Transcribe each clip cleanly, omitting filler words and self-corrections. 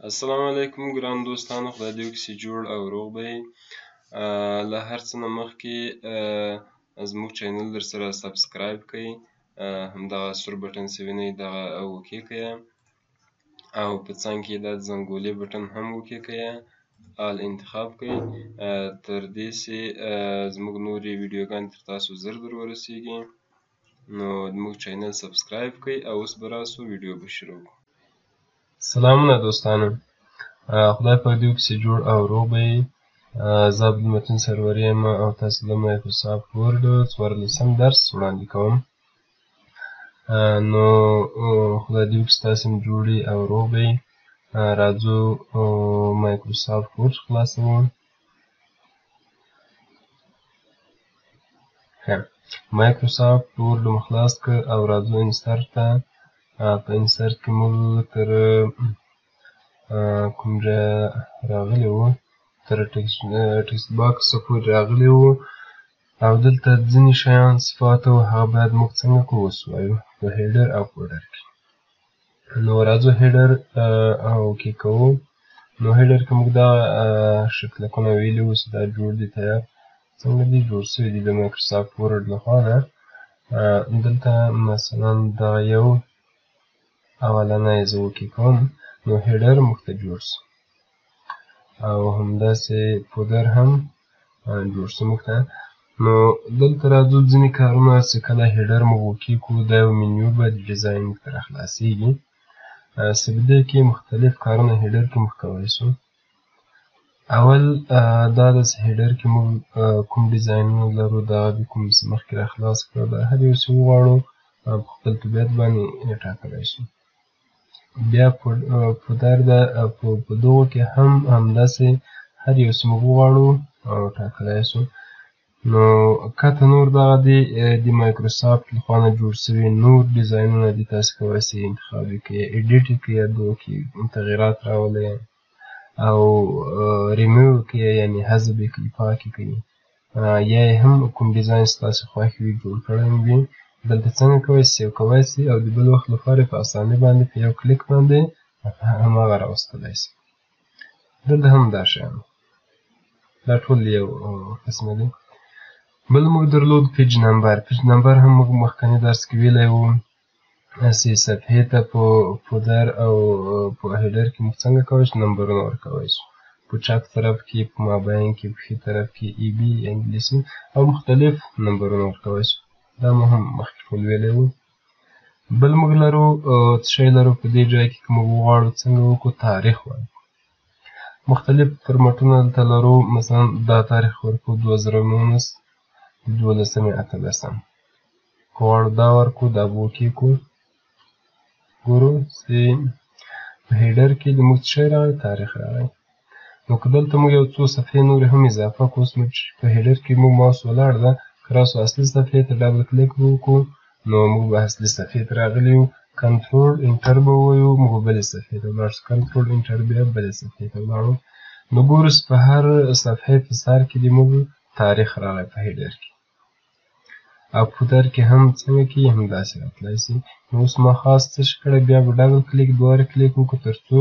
السلام علیکم ګران دوستانو، خدای دې وکړي چې جوړ او روغ به یې. له هر څه نه مخکې زموږ چینل در سره سبسکرایب کړئ، همدغه سور بټن چې وینئ دغه وکړئ او په څنګ کې دا زنګولې بټن هم وکړئ، آل انتخاب کړئ تر دې چې زموږ نورې ویډیوګانې تر تاسو ژر در ورسیږي. نو زموږ چینل سبسکرایب کړئ او اوس به راسو ویډیو به شروع کړو. سلامونه دوستانو، خدای پاک دې وکړي چې جوړ او روغ به یې. زه عبدالمتین سرور یم او تاسو له مایکروسافټ ورډ 14 درس وړاندې کوم. نو خدای دې وکړي چې تاسو هم جوړ او روغ به یې. راځو مایکروسافټ ورډ خلاصوو. مایکروسافټ ورډ مو خلاص کړ او راځو انسرټ ته. په انسرټ کې موږ تر کوم ځای راغلي وو، تر ټکسټ باکس پورې راغلي وو او دلته ځینې شیان صفات او هغه باید موږ څنګه کړو ووایو په هیډر او فولډر کې. نو راځو هیډر اوکې کوو. نو هیډر کې موږ دا شکلکونه ویلي وو چې دا جوړ دي، تیار څنګه دي جوړ شوي دي د مایکروسافټ ورډ لخوا نه. دلته مثلا دا یو اولنی زه اوکې کوم، نو هیډر موږ ته جوړ شو او همداسې فولډر هم جوړ شو موږ ته. نو دلته راځو ځینې کارونه چې کله هیډر موږ اوکې کړو دا یو منیو به د ډیزاین موږ ته راخلاصیږي. چې په دې کې مختلف کارونه هیډر کې موږ کولی شو. اول دا ده چې هیډر کې موږ کوم ډیزاینونه لرو د هغه د کوم چې مخکې راخلاص کړو دا هر یو چې وغواړو په خپل طبیعت باندې ټاکلی شو. بیا فولډر ده، په دغو کې هم همداسې هر یو چې موږ وغواړو ټاکلی شو. نو کته نور دغه دي د مایکروسافټ لخوا نه جوړ شوي نور ډیزاینونه دي، تاسې کولی شئ انتخاب یې کړئ، ایډیټ یې کړئ، دغو کې تغییرات راولئ او ریموو کړئ، یعنې حذف یې کړئ، پاک یې کړئ، یا یې هم کوم ډیزاین چې تاسو خوښ وي جوړ کړی وي دلته څنګه کولی شئ سیو کولی شئ او د بل وخت لپاره په اسانۍ باندې په یو کلیک باندې هماغه راوستلی شئ. دلته هم دا شیان دا ټول یو قسمه دي. بل موږ درلود پیج نمبر. پیج نمبر هم موږ مخکني درس کې ویلی وو چې صفحې ته په فولډر او په هیډر کې موږ څنګه کولی شو نمبرونه ورکولی شو، په چپ طرف کې، په مابین کې، په ښي طرف کې ای بي انګلیسي او مختلف نمبرونه ورکولی شو. دا مو هم مخکې ټول ویلی وو. بل موږ لرو څه شی لرو په دې ځای کې که موږ وغواړو څنګه وکړو تاریخ ورکړو. مختلف فرمټونه دلته لرو، مثلا دا تاریخ ورکړو 2019 12/8. که غواړو دا ورکړو دا به اوکې کړو. ګورو چې په هیډر کې زموږ څه شی راغی؟ تاریخ راغی. نو که دلته موږ یو څو صفحې نورې هم اضافه کړو، اوس په هیډر کې موږ ماوس ولاړ ده، که راسو اصلي صفحې ته ډبل کلیک به وکړو نو موږ به اصلي صفحې ته راغلي یو. کنټرول انټر به ووایو موږ به بلې صفحې ته ولاړ شو، کنټرول انټر بیا بلې صفحې ته ولاړو. نو ګورو چې په هر صفحې په سر کې د موږ تاریخ راغی په هیډر کې او فولډر کې هم څنګه کې همداسې راتلی شي. نو اوس ما خاص څه شي کړی، بیا به ډبل کلیک دوباره کلیک وکړو تر څو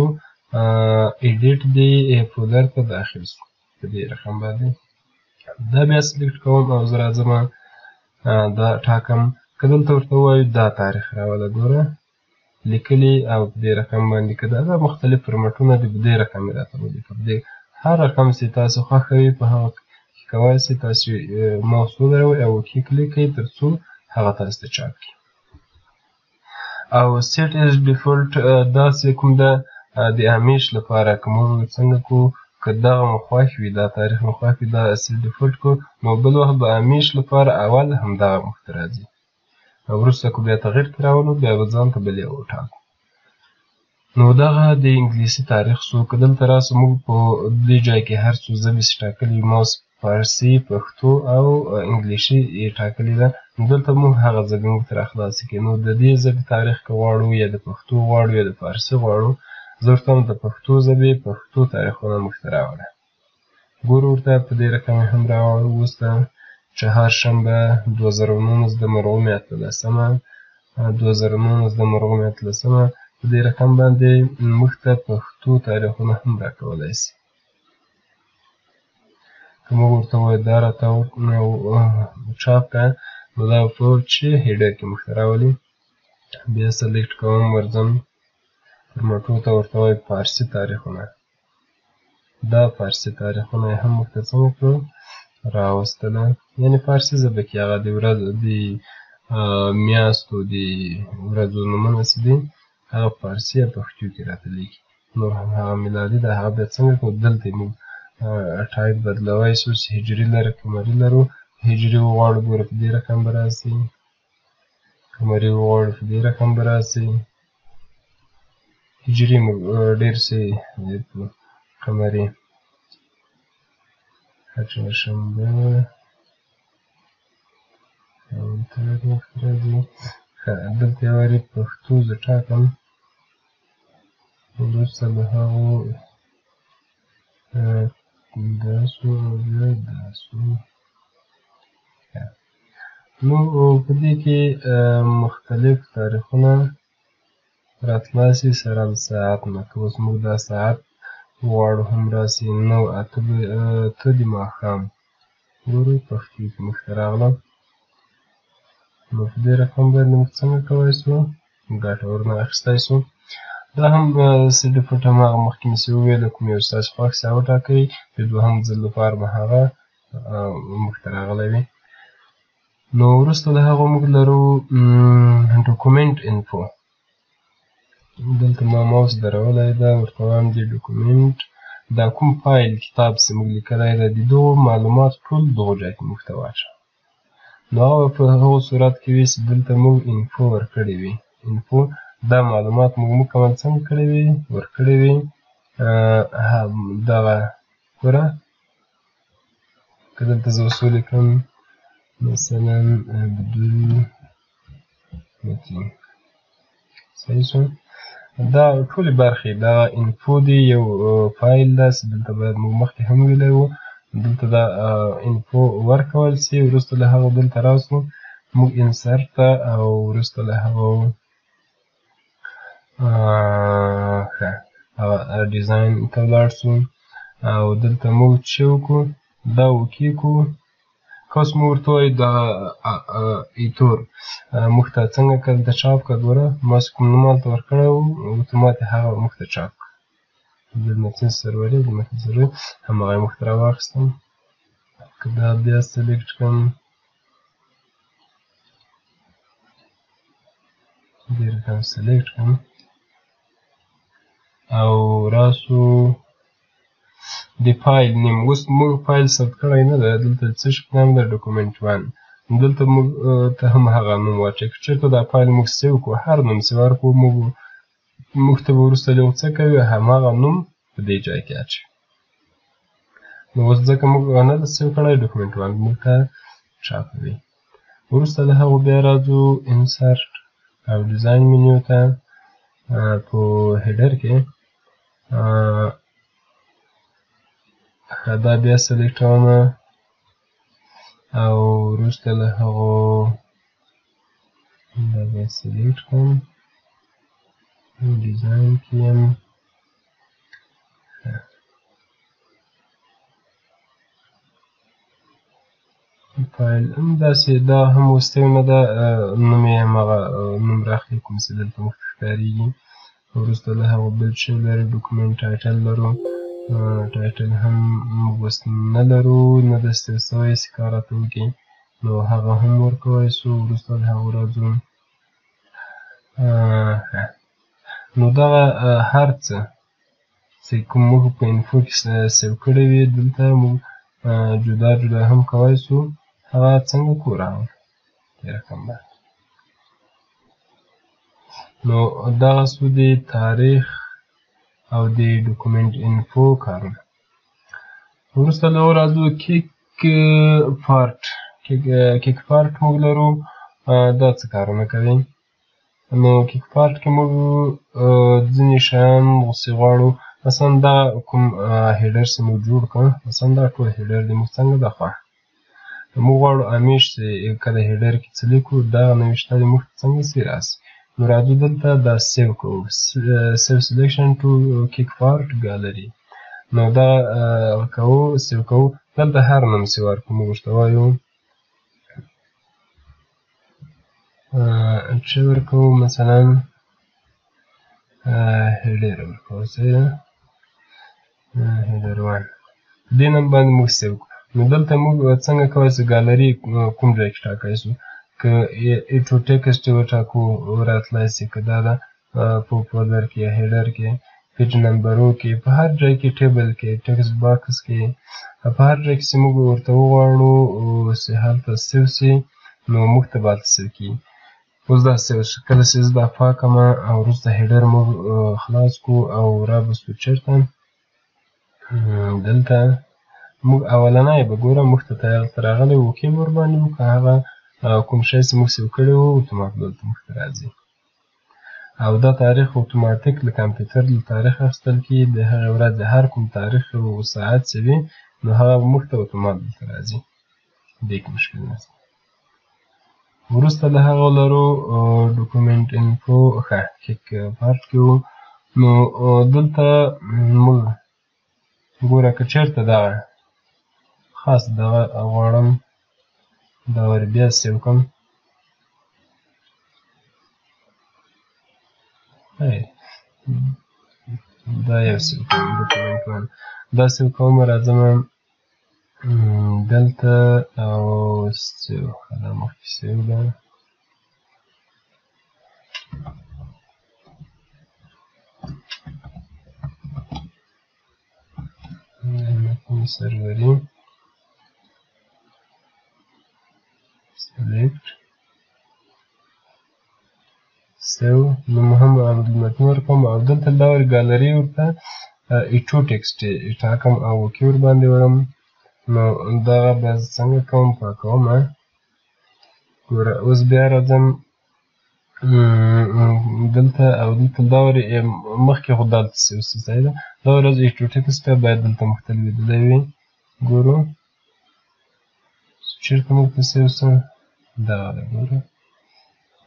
ایډیټ دې فولډر ته داخل شو په دې رقم باندې. دا بیا سلیکټ کوم او زه راځم دا ټاکم. که دلته ورته ووایو دا تاریخ راوله، ګوره لیکلي او په دې رقم باندې که دا مختلف فرمټونه دي په دې رقم یې راته ولیکه. په دې هر رقم چې تاسو خوښوي په هغه کې کولی شئ تاسو ماوس ودروئ او اوکې کلیک کړئ تر څو هغه تاسو ته چاپ کړي. او سیټ ایز ډیفالټ دا چې کوم ده د همیش لپاره که موږ څنګه کړو، که دغه مو خوښ وي دا تاریخ مو خوښ وي دا سیټ ډیفالټ کړو نو بل وخت به همیش لپاره اول همدغه موږ ته راځي. وروسته که بیا تغییر کې راولو بیا به ځان ته بل یو وټاکو. نو دغه د انګلیسي تاریخ شو. که دلته راسو موږ په دې ځای کې هر څو ژبې چې ټاکلي ماوس فارسي، پښتو او انګلیسي یې ټاکلې ده، نو دلته موږ هغه ژبې موږ ته راخلاصې کړي. نو د دې ژبې تاریخ که غواړو یا د پښتو غواړو یا د فارسي غواړو، زه ورته وایم د پښتو ژبې پښتو تاریخونه موږ ته راوړه. ګورو ورته په دې رقم یې هم راوړو. اوس ته چهارشنبه 2019 د مرغومې 13 2019 د مرغومې 13 په دې رقم باندې موږ ته پښتو تاریخونه هم راکولی سي. که موږ ورته ووایو دا راته چاپ کړه، نو دا په چې هیډر کې موږ ته راولي. بیا سلیکټ کوم، ورځم فورمټو ته، ورته وایو فارسي تاریخونه. دا فارسي تاریخونه یې هم موږ ته څنګه کړو، راوستله. یعنې فارسي ژبه کې هغه د ورځو د میاشتو د ورځو نومونه چې دي هغه فارسي یا پښتو کې راته لیکي. نور هم هغه میلادي ده، هغه بیا څنګه کړو، دلته یې موږ ټایپ بدلوی سو چې هجري لرو قمري لرو. هجري وغواړو ګوره په دې رقم به راسي، قمري وغواړو په دې رقم به راسي. هجري موږ ډېر څه قمري چهارشنبه تاریخ راځي. دلته یې واري پښتو زه ټاکم، وروسته له هغو دا سو او بیا دا سو. نو په دې کې مختلف تاریخونه راتلای سي سره له ساعت نه. که اوس موږ دا ساعت وغواړو هم راسي، 9:08 د ماښام. ګورئ پښتو کې موږ ته راغله. نو په دې رقم باندې موږ څنګه کولی سو ګټه ورنه اخیستی سو. دا هم څه ډیفالټ هماغه مخکې مې چې وویله کوم یو ستاسو خوښ سي هغه وټاکئ. د دوهم ځل لپاره به هغه موږ ته راغلی وي. نو وروسته له هغه موږ لرو ډاکومنټ انفو. دلته ما ماوس درولی ده، ورته وایم د ډاکومنټ دا کوم فایل کتاب چې موږ لیکلی ده د دغو معلومات ټول دغو ځای کې موږ ته واچوه. نو هغه په هغو صورت کې وي چې دلته موږ انفو ورکړې وي. انفو دا معلومات موږ مکمل څنګه کړي وي، ورکړي وي. دغه ګوره که دلته زه اوس ولیکم مثلا بدون متین، صحیح شو. دا ټولې برخې دغه انفو دی، یو فایل ده چې دلته باید موږ مخکې هم ویلی وو. دلته دا انفو ورکول سي. وروسته له هغه دلته راسو موږ انسرټ ته، او وروسته له هغه ډیزاین ته ولاړ سو، او دلته موږ څه وکړو، دا اوکې کړو. که اوس موږ ورته ووایو دا ایټور موږ ته څنګه که دلته چاپ کړه، ګوره ما چې کوم نوم هلته ورکړی وو اتومات یې هغه موږ ته چاپ کړه. د متن سروري د متن سروري هماغه یې موږ ته راواخیستم. که دا بیا سلیکټ کړم، دې رقم سلیکټ کړم، او راسو د فایل نیم. اوس موږ فایل ثبت کړی نه ده، دلته څه شي په نام ده، ډاکومنټ 1. دلته موږ ته هم هغه نوم واچوئ. که چېرته دا فایل موږ سیو کړو، هر نوم چې ورکړو موږ ته به وروسته یو څه کوي، هماغه نوم په دې ځای کې اچوي. نو اوس ځکه موږ نه ده سیو کړی، ډاکومنټ 1 موږ ته چاپوي. وروسته له هغو بیا راځو انسرټ او ډیزاین منیو ته. په هیډر کې دا بیا سلیکټوم، او وروسته له هغو دا بیا سلیکټ کړم، ډیزاین کې یم. فایل همداسې دا هم وروستی نه ده، نوم یې هماغه نوم راخلي کوم چې دلته موږ ته ښکارېږي. وروسته له هغو بل څه لرو، ډاکومنټ ټایټل لرو. ټایټل هم موږ اوس نه لرو، نه ده سیو سوی چې کار راته وکړي، نو هغه هم ورکولی سو. وروسته له هغو راځو. نو دغه هر څه چې کوم موږ په انفو کې سیو کړي وي دلته موږ جدا جدا هم کولی سو. هغه څنګه کړو، راوړو دې رقم باندې. نو دغه سو د تاریخ او د ډاکومنټ انفو کارونه. وروسته له هغو راځو کیک پارټ. کیک پارټ موږ لرو، دا څه کارونه کوي. نو کیک پارټ کې موږ ځینې شیان غوڅې غواړو. مثلا دا کوم هیډر چې موږ جوړ کړ، مثلا دا ټول هیډر دی، موږ څنګه ده خوښ. موږ غواړو همیش چې کله هیډر کې څه لیکو دغه نوشته دې موږ ته څنګه سي راسي. نو راځو دلته دا سیو کوو سیو سلیکشن ټو کیک فار ګالري نو دا کوو سیو کوو دلته هر نوم سي ورکړو موږ ورته وایو چې ورکوو مثلا هیډر ورکوو هیډر 1 دې نوم باندې موږ سیو کړو نو دلته موږ څنګه کولی سو ګالري کوم ځای کې ټاکلی سو که ایټو ټیکسټ یې وټاکو راتلی سي که دا ده په فولډر کې یا هیډر کې پیج نمبرو کې په هر ځای کې ټیبل کې ټیکسټ باکس کې په هر ځای کې چې موږ ورته وغواړو چې هلته سیو سي نو موږ ته به هلته سیو کېږي اوس دا سیو شو کله چې زه دا پاکمه او وروسته هیډر موږ خلاص کړو او رابستو چېرته دلته موږ اولنی به ګوره موږ ته هلته راغلی و اوکې به ورباندې وکړو هغه کوم شی چې موږ سیو کړی و اتومات دلته موږ ته راځي او دا تاریخ اتوماتیک له کمپیوټر له تاریخ اخیستل کېږي د هغې ورځې هر کوم تاریخ او ساعت چې وي نو هغه به موږ ته اتومات دلته راځي دې کې مشکل نشته وروسته له هغه لرو ډاکومنټ انفو ښه کیک پارټ کې وو نو دلته موږ ګوره که چېرته دغه خاص دغه غواړم دا ور بیا سیو کړم دا یو سیو کوم ډاکومنټ وان دا سیو کوم راځم دلته او سیو دا مخکې سیو ده سروري select سیو نو هم عبدالمتین ورکوم او دلته دا ور ګالري ورته ایټو ټیکسټ ټاکم او اوکې ورباندې وړم نو دغه بیا زه څنګه کوم پاکوم ګوره اوس بیا راځم دلته او دلته دا ور مخکې خو دلته سیو ځای ده دا ورځ ایټو ټیکسټ باید دلته مختل لیدلی وي ګورو چېرته موږ ته سیو څه دغه ده ګوره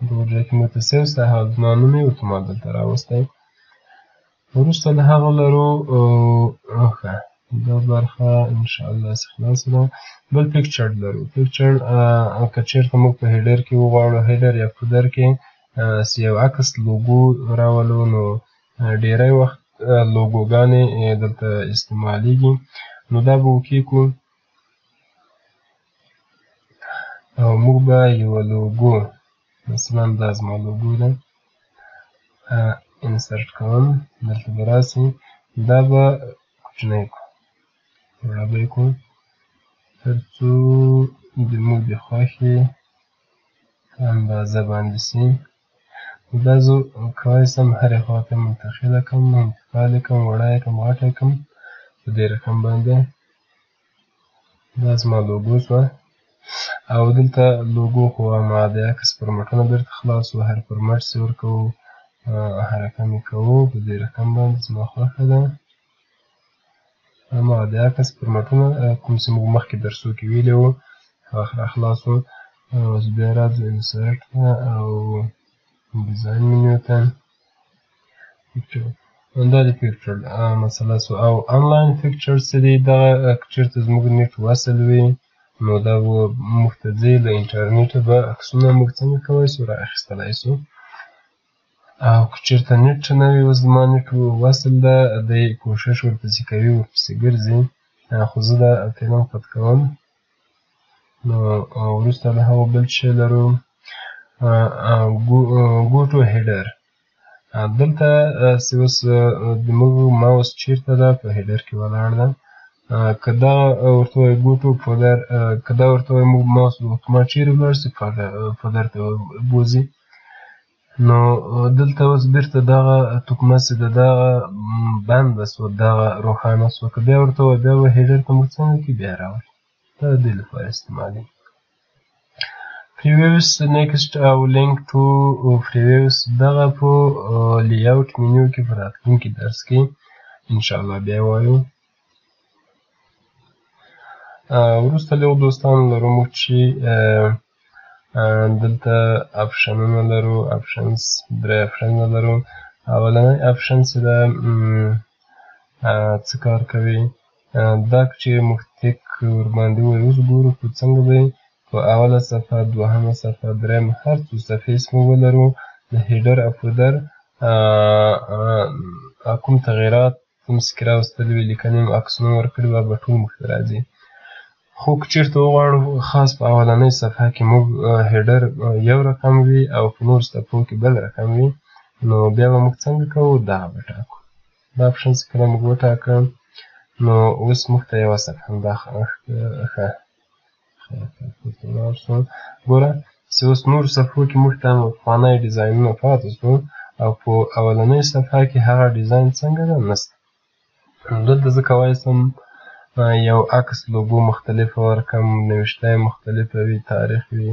دغه ځای کې موږ ته سیو څه هغه زما نوم یې اتومات دلته راوستی وروسته له هغه لرو ښه دا برخه انشاءالله چې خلاصه ده بل پیکچر لرو پیکچر که چېرته موږ په هیډر کې وغواړو هیډر یا فودر کې چې یو عکس لوګو راولو نو ډیری وخت لوګوګانې دلته استعمالیږي نو دا به اوکې کړو او موږ به یوه لوګو مثلا دا زما لوګو ده انسرټ کوم دلته به راسي دا به کوچنی کړو وړه به یې کړو تر څو زموږ د خوښې اندازه باندې سي دا زه کولی شم هرې خوا ته منتقله کړم انتقال یې کړم وړه یې کړم غټه یې کړم په دې رقم باندې دا زما لوګو شوه او دلته لوګو خو ما د عکس فورمټونه بېرته خلاص وو هر فورمټ چې ورکوو هر رقم یې کوو په دې رقم باندې زما خوښه ده ما د عکس فورمټونه کوم چې موږ مخکې درسو کې ویلي وو هغه راخلاص وو اوس بیا راځو انسرټ ته او ډیزاین منیو ته دا د پیکچر مسله سو او انلاین پیکچر چې دی دغه که چېرته زموږ نیټ وصل وي نو دا به موږ ته ځي له انټرنېټه به عکسونه موږ څنګه کولی سو را اخیستلی سو او که چېرته نیټ نه وي اوس زما نیټ وصل ده دی کوښښ ورپسې کوي ورپسې ګرځي خو زه دا فلم قط کوم نو وروسته له هغو بل شی لرو go to header دلته چې اوس زموږ ماوس چېرته ده په هیډر کې ولاړ ده که دا ورته وایي go to folder که دا ورته وایي موږ ماوس اتومات چېرې ولاړ سي فولډر ته بوځي نو دلته اوس بېرته دغه توکمه چې ده دغه بنده سوه دغه روښانه سوه که بیا ورته وایي بیا به هیډر ته موږ څنګه کړي بیا راولي دا د دې لپاره استعمالېږي previews next او link to previews دغه په لیاوټ منیو کې په راتلونکي درس کې انشاءالله بیا وایو وروسته له هغو دوستانو لرو موږ چې دلته اپشنونه لرو درې اپشنونه لرو اولنی اپشن چې ده څه کار کوي دا چې موږ ټیک ورباندې ووایو اوس ګورو که څنګه دی په اوله صفحه دوهمه صفحه درېیمه هر څو صفحې چې موږ ولرو د هیډر او فودر کوم تغییرات کوم چې کې راوستلي وي لیکنې مو عکسونه ورکړي وي به ټول موږ ته راځي خو که چېرته وغواړو خاص په اولنۍ صفحه کې موږ هیډر یو رقم وي او په نورو صفحو کې بل رقم وي نو بیا به موږ څنګه کوو دغه به ټاکو دا اپشن چې کله موږ وټاکه نو اوس موږ ته یوه صفحه ګوره چې اوس نورو صفحو کې موږ ته پخوانی ډیزاینونه پاتې شو او په اولنۍ صفحه کې هغه ډیزاین څنګه ده نشته دلته زه کولی شم یو عکس لوګو مختلفه ورکړم نوشته یې مختلفه وي تاریخ وي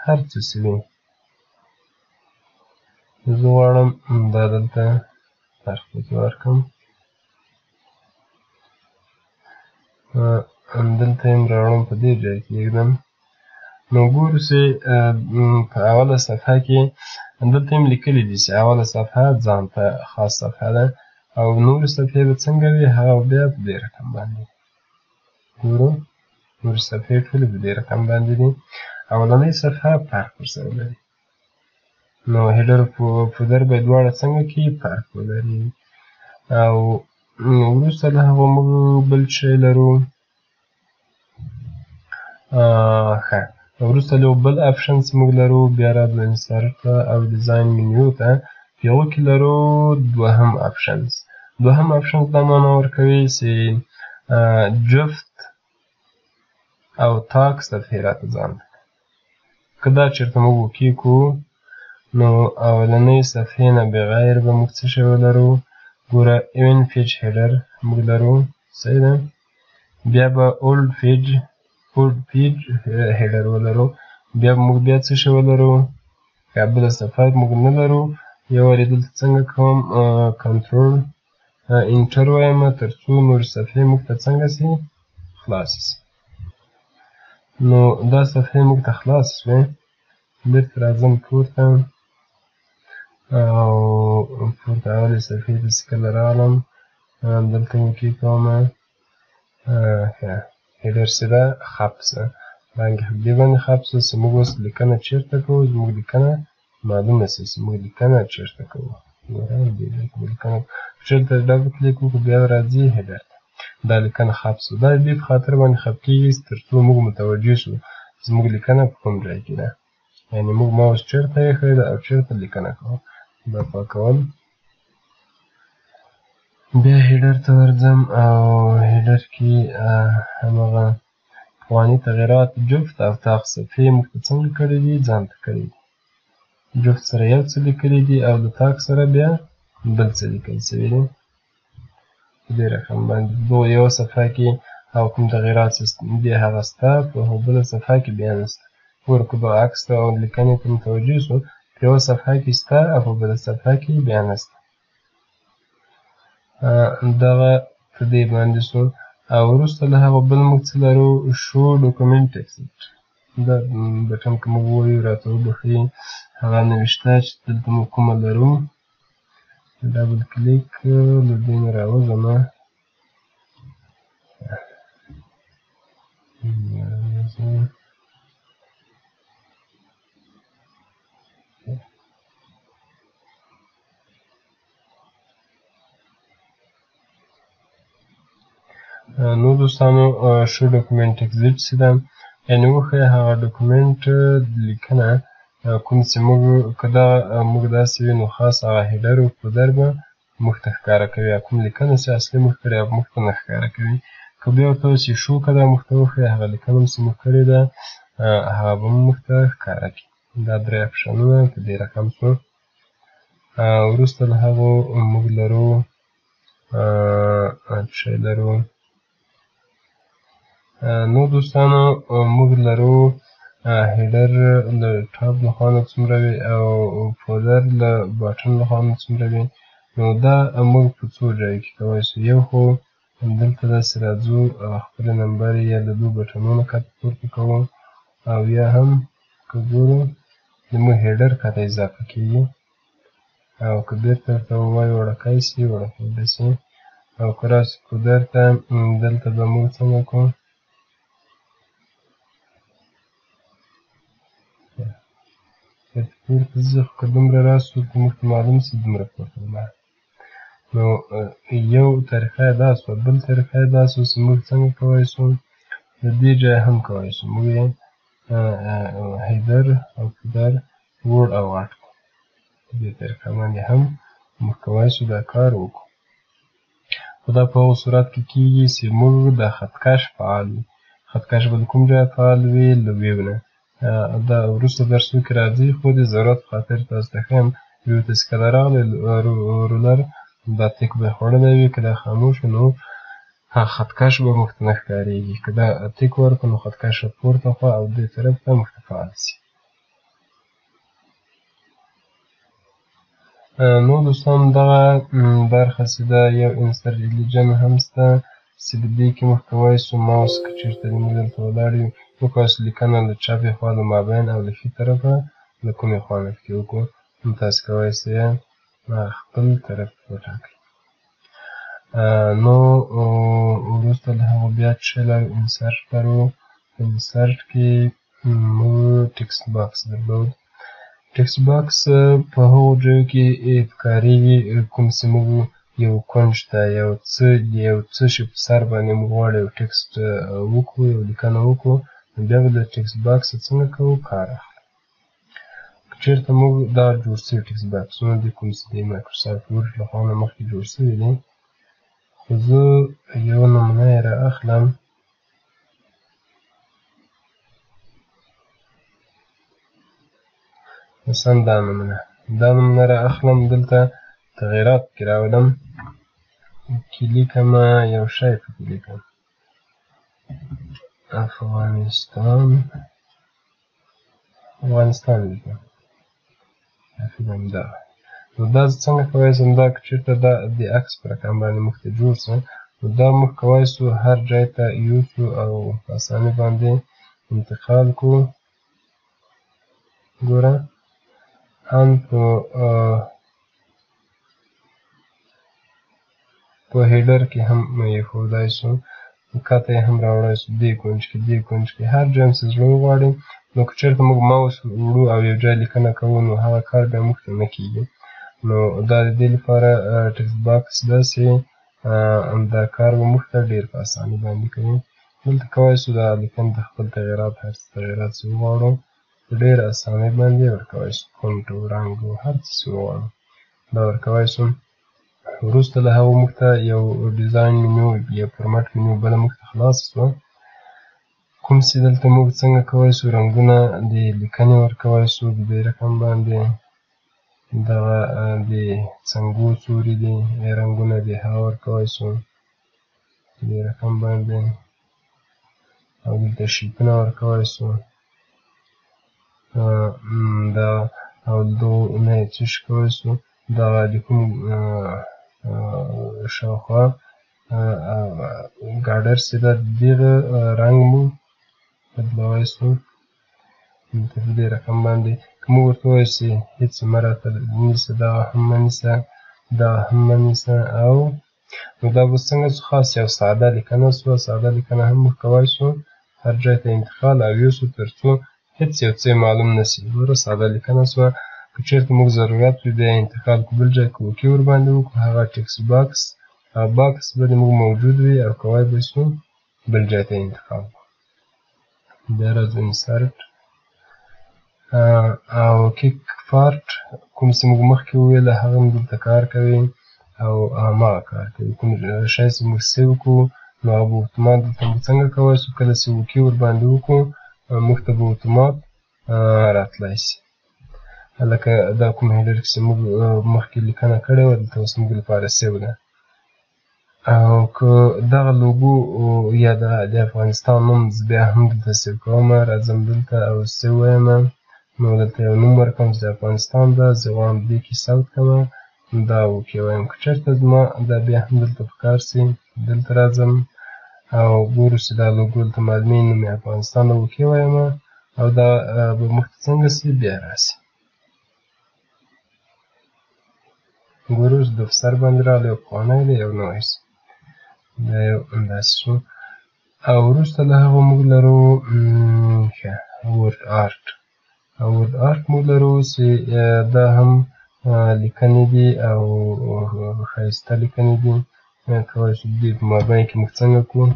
هر څه چې وي زه غواړم دا دلته تاریخ پکې ورکړم دلته یې راوړم په دې ځای کې ږدم نو ګورو چې په اوله صفحه کې دلته یې لیکلي دي چې اوله صفحه ځان ته خاص صفحه ده او نورې صفحې به څنګه وي هغه بیا په دې رقم باندې ګورو نورې صفحې ټولې په دې رقم باندې دي اولنۍ صفحه فرق ورسره لري نو هیډر او فودر به دواړه څنګه کې فرق ولري او وروسته له هغه موږ بل شی لرو ښه وروسته له بل اپشن چې موږ لرو بیا راځو انسرټ او ډیزاین منیو ته په هغو کې لرو دوهم اپشنز دا معنا ورکوي چې جفت او تاک صفحې راته ځان ته که دا چېرته موږ وکیږو نو اولنۍ صفحې نه بغیر به موږ څه شی ولرو ګوره ایون پیج هیډر موږ لرو صحیح ده بیا به اولډ پیج هیډر ولرو بیا به موږ بیا څه شی ولرو که بله صفحه موږ نه لرو یو وارې دلته څنګه کوم کنټرول انټر وایم تر څو نورې صفحې موږ ته څنګه سي خلاصې سي نو دا صفحې موږ ته خلاصې شوې بېرته راځم پورته او پورته اولې صفحې ته چې کله راغلم دلته وکې کومه هیډر چې ده خپ شه رنګ دې باندې خپ شه چې موږ اوس لیکنه چېرته کوو زموږ لیکنه معلومه شي چې موږ لیکنه چېرته کوو دې ځای کې لیکنه چېرته ډبل کلیک وکړو بیا راځي هیډر ته دا لیکنه خپ شو دا دې په خاطر باندې خپ کېږي تر څو موږ متوجه شو چې زموږ لیکنه په کوم ځای کې ده یعنې موږ ماوس چېرته ایښی ده او چېرته لیکنه کوو دا پاکول بیا هیډر ته ورځم او هیډر کې هماغه پخواني تغییرات جفت او طاق صفحې موږ ته څنګه کړي دي ځان ته کړي دي جفت سره یو څه لیکلي دي او د طاق سره بیا بل څه لیکل شوي دي په دې رقم باندې یوه صفحه کې او کوم تغییرات دي هغه شته په بله صفحه کې بیا نشته ګوره که به عکس ته او لیکنې ته متوجه شو په یوه صفحه کې شته او په بله صفحه کې بیا نشته دغه په دې باندې شو او وروسته له هغه بل موږ څه لرو شو ډاکومنټ ټکسټ دا بټن که موږ ووایو راته وبښي هغه نوشته چې دلته موږ کومه لرو ډبل کلیک له دې نه راوځمه نو دوستانو شو ډاکومنټ اکزیټ چې ده یعنې وښیه هغه ډاکومنټ لیکنه کوم چې که موږ داسې وي نو خاص هغه هیډر او فودر به موږ ته ښکاره کوي او کوم لیکنه چې اصلي موږ کړې هغه موږ ته نه ښکاره کوي که بیا ورته ووایو چې شو که دا موږ ته وښیه هغه لیکنه چې موږ کړې ده هغه به موږ ته ښکاره کړي دا درې اپشنونه په دې رقم شو وروسته له هغو موږ لرو څه لرو نو دوستانو موږ لرو هیډر له ټاپ له خوا نه څومره وي او فودر له باټن له خوا نه څومره وي نو دا موږ په څو ځایو کې کولی شو یو خو دلته داسې راځو خپلې نمبرې یا له دوو بټنونو کاپي پورته کوو او یا هم که که ګورو زموږ هیډر کاته اضافه کېږي او که بېرته ورته ووایو وړوکی سي وړوکی به سي او که راسو فودر ته دلته به موږ څنګه کړو پورته ځي خو که دومره راسو ورته موږ ته معلوم سي دومره پورته ولاړ نو یو طریقه یې دا سوه بل طریقه یې دا سوه چې موږ څنګه کولی سو د دې ځای هم کولی سو موږ یې هیډر او فودر وړ او غټ کړو په دې طریقه باندې هم موږ کولی سو دا کار وکړو خو دا په هغو صورت کې کېږي چې موږ د خطکش فعال وي خطکش به د کوم ځای فعال وي له ویو نه دا وروسته درسونو کې راځي خو د ضرورت په خاطر تاسو ته ښیم ویو ته چې کله راغلی رولر دا تیک به یې خوړلی وي که دا خاموش نو خطکش به موږ ته نه ښکارېږي که دا تیک ورکړو نو خطکش به پورته خوا او دې طرف ته موږ ته فعال سي نو دوستان دغه برخه چې ده یو انسرټ ریلیجن هم شته چې په دې کې موږ کولی سو ماوس که چېرته موږ دلته ولاړ یو موږ کولی سو لیکنه له چپې خوا له مابین او له ښي طرفه له کومې خوا نه پکې وکړو نو تاسو کولی سئ خپل طرف وټاکئ نو وروسته له هغو بیا څه شی لرو انسرټ لرو په انسرټ کې موږ ټکسټ باکس درلود ټکسټ باکس په هغو ځایو کې کارېږي کوم چې موږ یو کونج ته یو څه شي په سر باندې موږ غواړو یو ټکسټ وکړو یو لیکنه وکړو نو بیا به له ټکسټ باکس څنګه کوو کار اخلو که چېرته موږ دا جوړ سوي ټکسټ باکسونه دي کوم چې د مایکروسافټ ورډ له خوا نه مخکې جوړ سوي دي خو زه یو نمونه یې را اخلم مثلا دا نمونه را اخلم دلته تغییرات پکې راولم لیکمه یو شی پکې لیکم افغانستان لیکم همدغه نو دا زه څنګه کولی سم دا که چېرته دا د عکس په رقم باندې موږ ته جوړ څه نو دا موږ کولی سو هر ځای ته یوسو او په اسانۍ باندې انتقال کړو ګوره هم په هیډر کې هم ایښودای سو کاته یې هم راوړای سو دې کونج کې هر ځای چې زړه وغواړي نو که چېرته موږ ماوس وړو او یو ځای لیکنه کوو نو هغه کار بیا موږ ته نه کېږي نو دا د دې لپاره ټکسټ باکس ده چې دا کار به موږ ته ډېر په اسانۍ باندې کوي دلته کولی سو دا لیکنې ته خپل تغییرات هر څه تغییرات چې وغواړو په ډېره اسانۍ باندې ورکولی سو فونټ او رنګ او هر څه چې وغواړو دا ورکولی سو وروسته له هغو موږ ته یو ډیزاین منیو یا فورمټ منیو بله موږ ته خلاصه سوه کوم چې دلته موږ څنګه کولی سو رنګونه د لیکنې ورکولی سو په دې رقم باندې دغه د څنګو سوري دي رنګونه دي هغه ورکولی سو په دې رقم باندې او دلته شیپونه ورکولی سو دا او دغو نه یې څه شي کولی سو دغه د کوم شاوخوا ګاډر چې ده د دغه رنګ مو بدلولی سو دلته په دې رقم باندې که موږ ورته ووایو چې هېڅ مه راته نیسه دغه هم مه نیسه دغه هم مه نیسه او نو دا به څنګه سو خاص یو ساده لیکنه سوه ساده لیکنه هم موږ کولی سو هر ځای ته انتقال او یوسو تر څو هېڅ یو څه معلوم نه سي ګوره ساده لیکنه سوه که چېرته موږ ضرورت وي بیا انتقال کړو بل ځای که اوکې ورباندې وکړو هغه ټکسټ باکس هغه باکس به د موږ موجود وي او کولی به سو بل ځای ته انتقال کړو بیا راځو انسرټ او کیک پارټ کوم چې موږ مخکې وویله هغه هم دلته کار کوي او هماغه کار کوي کوم شی چې موږ سیو کړو نو هغه به اتومات دلته موږ څنګه کولی سو کله چې اوکې ورباندې وکړو موږ ته به اتومات راتلی سي لکه دا کوم هیډر کې چې موږ مخکې لیکنه کړې وه دلته اوس موږ لپاره سیو ده او که دغه لوګو یا د افغانستان نوم زه بیا هم دلته سیو کومه راځم دلته او سیو ویمه نو دلته یو نوم ورکړم چې د افغانستان ده زه غواړم دې کې ثبت کړمه دا اوکې وایم که چېرته زما دا بیا هم دلته په کار سي دلته راځم او ګورو چې دا لوګو دلته معلومېږي نوم یې افغانستان ده اوکې ویمه او دا به موږ ته څنګه سي بیا راسي. ګورو اوس د سر باندې راغلی یو پخوانی دی یو نوی سي دا یو همداسې شو. او وروسته له هغه موږ لرو ورد آرت. ورد آرت موږ لرو چې دا هم لیکنې دي او ښایسته لیکنې دي. کولی شو د دې په مابین کې موږ څنګه کړو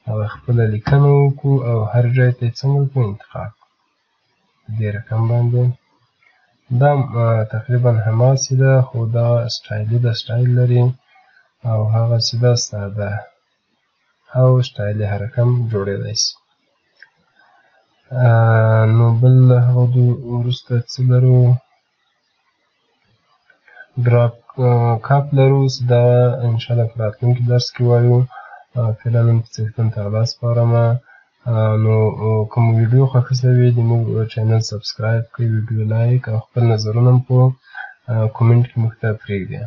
هغه خپله لیکنه وکړو او هر ځای ته یې څنګه کړو انتقال کړو په دې رقم باندې. دا تقریبا هماسې ده خو دا سټایلي ده سټایل لري او هغسې ده ساده او سټایلي هر رقم جوړېدی سي. نو بل له هغه وروسته څه لرو ډراپ کاپ لرو چې دا انشاءالله په راتلونکي درس کې وایو. فعلا نن په څښتن تغلا سپارمه. نو کوم ویډیو خوښه شوې د موږ چینل سبسکرایب کړئ، ویډیو لایک او خپل نظرونه هم په کومنټ کې موږ ته پرېږدئ.